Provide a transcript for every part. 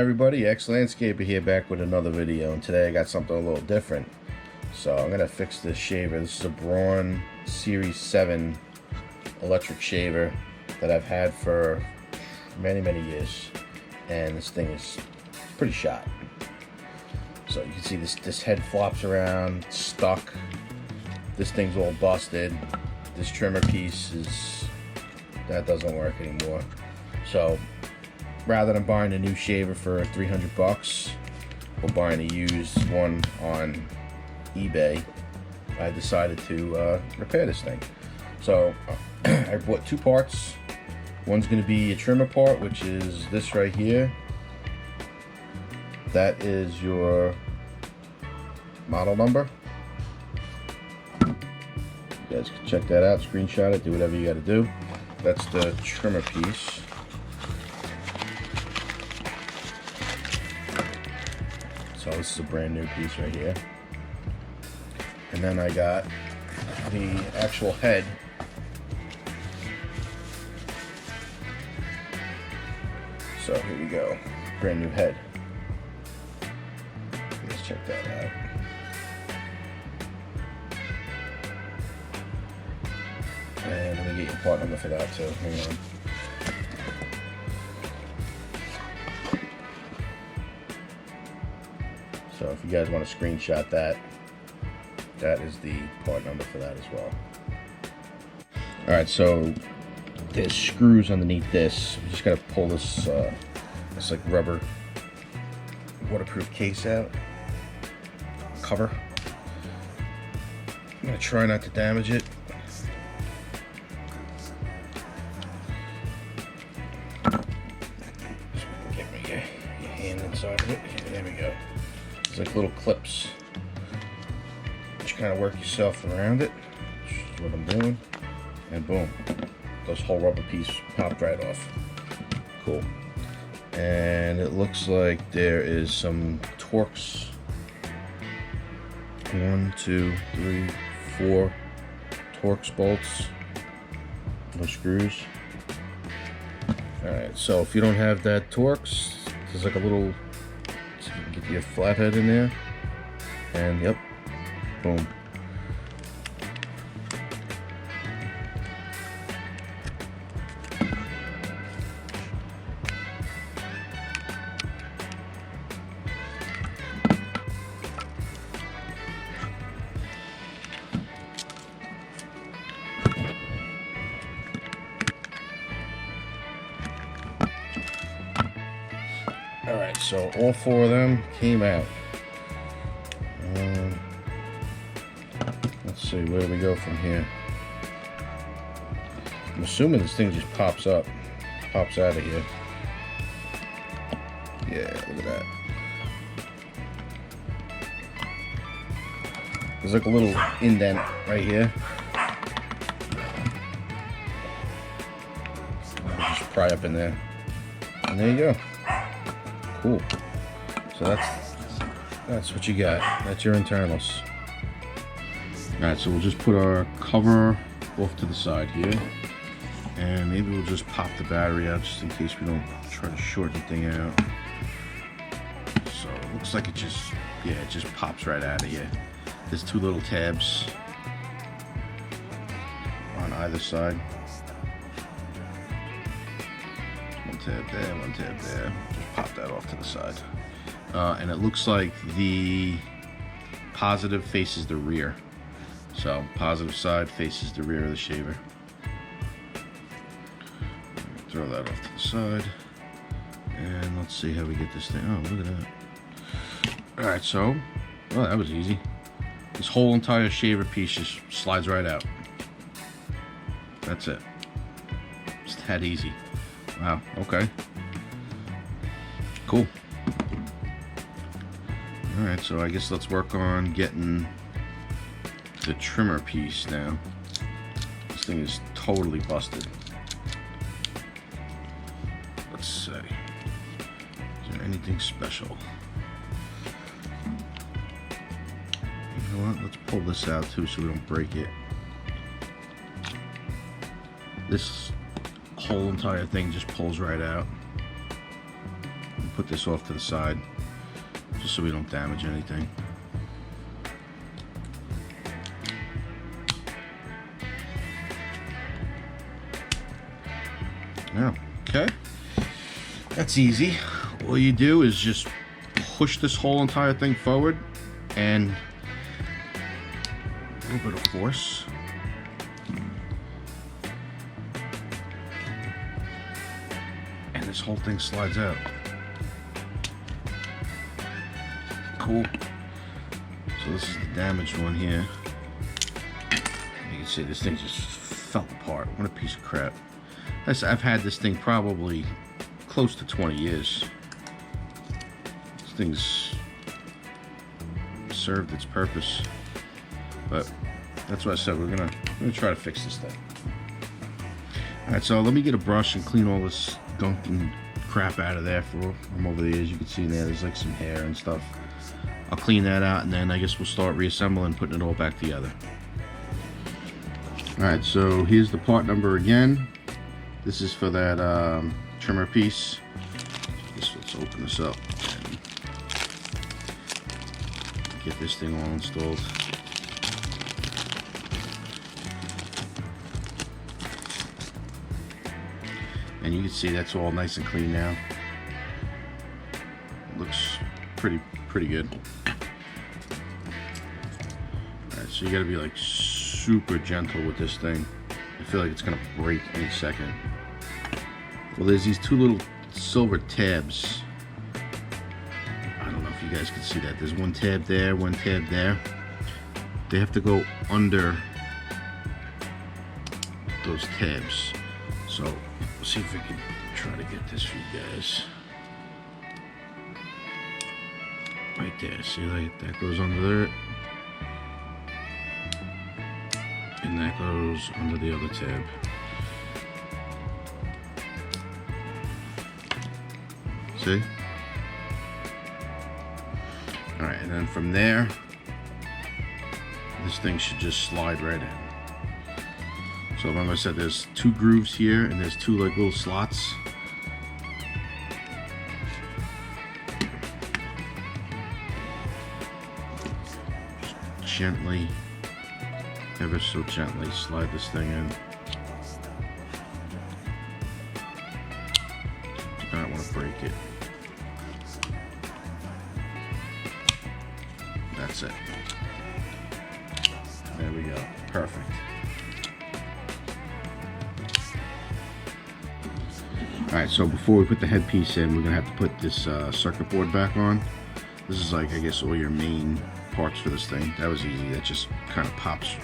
everybody, X Landscaper here, back with another video, and today I got something a little different. So I'm gonna fix this shaver. This is a Braun Series 7 electric shaver that I've had for many years, and this thing is pretty shot. So you can see this head flops around, stuck. This thing's all busted. This trimmer piece that doesn't work anymore. So rather than buying a new shaver for 300 bucks or buying a used one on eBay, I decided to repair this thing. So I bought two parts. One's going to be a trimmer part, which is this right here. That is your model number. You guys can check that out, screenshot it, do whatever you got to do. That's the trimmer piece. So this is a brand new piece right here. And then I got the actual head. So here we go, brand new head. Let's check that out. And let me get your part number for that too, hang on. So if you guys want to screenshot that, that is the part number for that as well. Alright, so there's screws underneath this. I'm just going to pull this like rubber waterproof case out. Cover. I'm going to try not to damage it. Get your hand inside of it. There we go. It's like little clips. Just kind of work yourself around it, which is what I'm doing, and boom, this whole rubber piece popped right off. Cool. And it looks like there is some Torx. 1, 2, 3, 4 Torx bolts. No screws. Alright, so if you don't have that Torx, there's like a little, so you can get your flathead in there, and yep, boom. Alright, so all four of them came out. Let's see, where do we go from here? I'm assuming this thing just pops up, pops out of here. Yeah, look at that. There's like a little indent right here. Just pry up in there. And there you go. Cool. So that's what you got. That's your internals. Alright, so we'll just put our cover off to the side here. And maybe we'll just pop the battery out just in case we don't try to short the thing out. So it looks like it just, yeah, it just pops right out of here. There's two little tabs on either side. One tab there, one tab there. Just pop that off to the side. And it looks like the positive faces the rear. So positive side faces the rear of the shaver. Throw that off to the side. And let's see how we get this thing. Oh, look at that. Alright, so, well, that was easy. This whole entire shaver piece just slides right out. That's it. It's that easy. Wow, okay. Cool. Alright, so I guess let's work on getting the trimmer piece now. This thing is totally busted. Let's see. Is there anything special? You know what? Let's pull this out too so we don't break it. This whole entire thing just pulls right out. put this off to the side just so we don't damage anything. Yeah, okay. That's easy. All you do is just push this whole entire thing forward and a little bit of force. And this whole thing slides out. Cool. So this is the damaged one here. You can see this thing just fell apart. What a piece of crap. I've had this thing probably close to 20 years. This thing's served its purpose, but that's what I said. We're gonna try to fix this thing. All right, so let me get a brush and clean all this gunk and crap out of there from over the years. You can see there's like some hair and stuff. I'll clean that out, and then I guess we'll start reassembling, putting it all back together. All right, so here's the part number again. This is for that trimmer piece. Let's open this up and get this thing all installed. And you can see that's all nice and clean now. Looks pretty good. Alright, so you gotta be like super gentle with this thing. I feel like it's gonna break any second. Well, there's these two little silver tabs. I don't know if you guys can see that. There's one tab there, one tab there. They have to go under those tabs. So, let's see if we can try to get this for you guys. Right there, see, like that goes under there. And that goes under the other tab. See? Alright, and then from there, this thing should just slide right in. So remember I said there's two grooves here, and there's two like little slots. Just gently, ever so gently slide this thing in. You don't want to break it. That's it. There we go. Perfect. Alright, so before we put the headpiece in, we're going to have to put this circuit board back on. This is like, I guess, all your main parts for this thing. That was easy. That just kind of pops.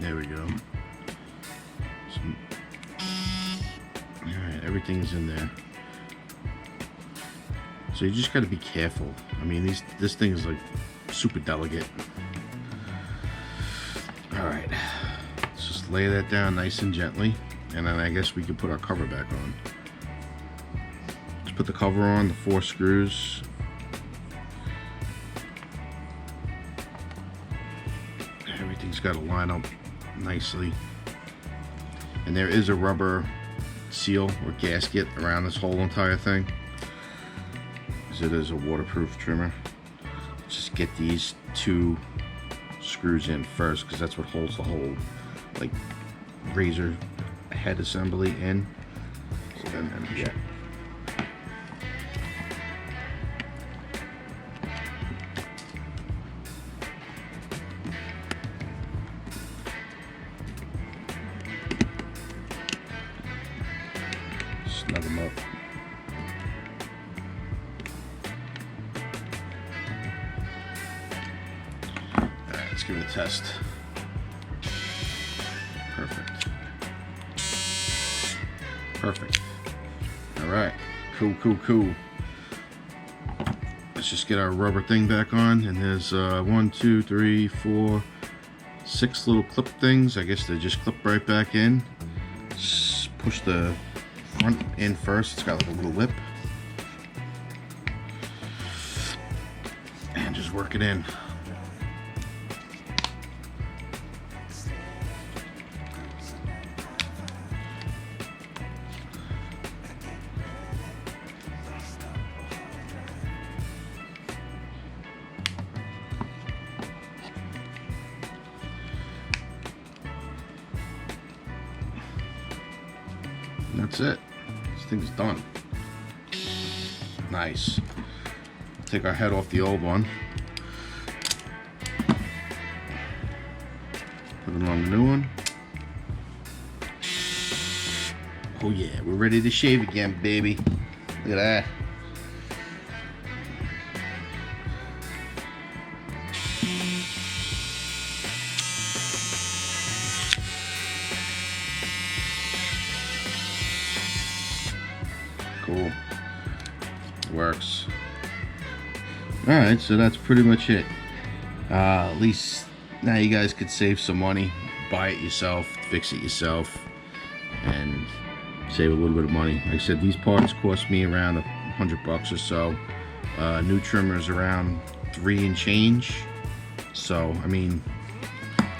There we go. Alright, everything's in there. So you just got to be careful. I mean, this thing is like super delicate. Alright, let's just lay that down nice and gently, and then I guess we can put our cover back on. Let's put the cover on, the 4 screws. Everything's got to line up nicely. And there is a rubber seal or gasket around this whole entire thing, because it is a waterproof trimmer. Just get these 2 screws in first, because that's what holds the whole like razor head assembly in. So then yeah. Snug them up. Alright, let's give it a test. Perfect. Perfect. Alright. Cool. Let's just get our rubber thing back on, and there's 1, 2, 3, 4, 6 little clip things. I guess they just clip right back in. Just push the front in first. It's got like a little lip. work it in. And that's it. This thing's done. Nice. Take our head off the old one. Put it on the new one. Oh yeah, we're ready to shave again, baby. Look at that. Cool. Works. Alright, so that's pretty much it. At least now you guys could save some money. Buy it yourself, fix it yourself, and save a little bit of money. Like I said, these parts cost me around $100 or so. New trimmer is around $3 and change. So, I mean,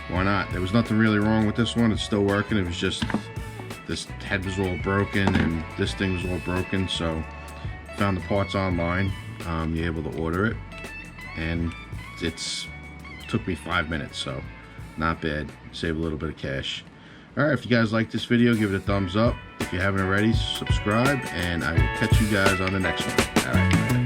why not? There was nothing really wrong with this one. It's still working. It was just this head was all broken and this thing was all broken. So, found the parts online. You're able to order it, and it took me 5 minutes, so not bad. Save a little bit of cash. Alright, if you guys like this video, give it a thumbs up. If you haven't already, subscribe, and I will catch you guys on the next one. Alright.